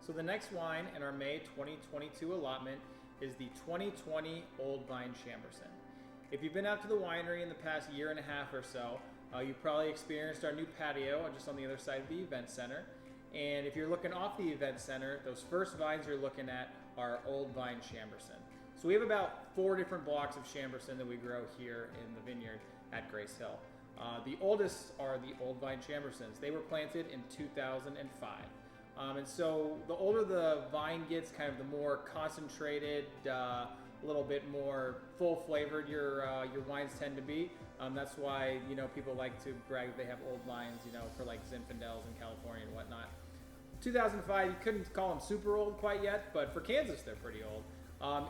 So the next wine in our May 2022 allotment is the 2020 Old Vine Chambourcin. If you've been out to the winery in the past year and a half or so, you've probably experienced our new patio just on the other side of the event center. And if you're looking off the event center, those first vines you're looking at are Old Vine Chambourcin. So we have about 4 different blocks of Chambourcin that we grow here in the vineyard at Grace Hill. The oldest are the Old Vine Chambourcins. They were planted in 2005. And so the older the vine gets, kind of the more concentrated, a little bit more full flavored your wines tend to be. That's why, people like to brag that they have old vines, for like Zinfandels in California and whatnot. 2005, you couldn't call them super old quite yet, but for Kansas, they're pretty old.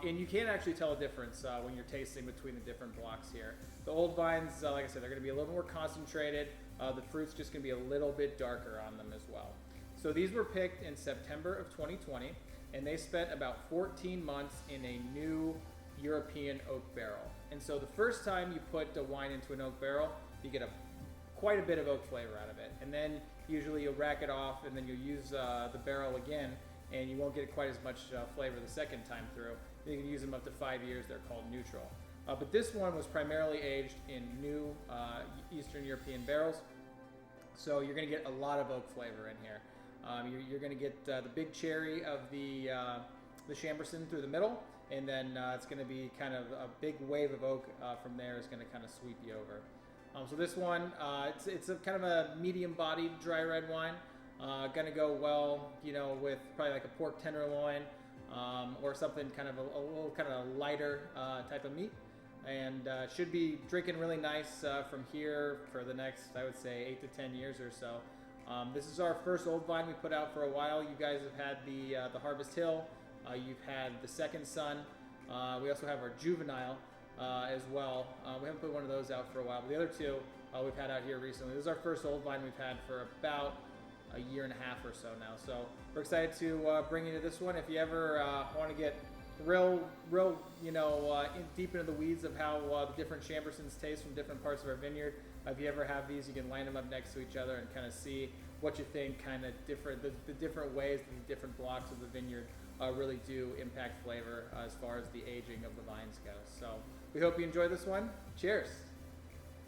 And you can actually tell a difference when you're tasting between the different blocks here. The old vines, like I said, they're going to be a little more concentrated. The fruit's just going to be a little bit darker on them as well. So these were picked in September of 2020, and they spent about 14 months in a new European oak barrel. And so the first time you put the wine into an oak barrel, you get quite a bit of oak flavor out of it. And then usually you'll rack it off, and then you'll use the barrel again, and you won't get quite as much flavor the second time through. You can use them up to 5 years. They're called neutral. But this one was primarily aged in new Eastern European barrels. So you're going to get a lot of oak flavor in here. You're going to get the big cherry of the Chambourcin through the middle, and then it's going to be kind of a big wave of oak from there is going to kind of sweep you over. So this one, it's a kind of a medium-bodied dry red wine. Going to go well, with probably like a pork tenderloin or something kind of a little kind of a lighter type of meat. And should be drinking really nice from here for the next, I would say, 8 to 10 years or so. This is our first old vine we put out for a while. You guys have had the Harvest Hill. You've had the Second Son. We also have our Juvenile as well. We haven't put one of those out for a while, but the other two we've had out here recently. This is our first old vine we've had for about a year and a half or so now. So we're excited to bring you to this one. If you ever want to get real, deep into the weeds of how the different Chambourcins taste from different parts of our vineyard. If you ever have these, you can line them up next to each other and kind of see what you think, kind of the different ways that the different blocks of the vineyard really do impact flavor as far as the aging of the vines goes. So we hope you enjoy this one. Cheers.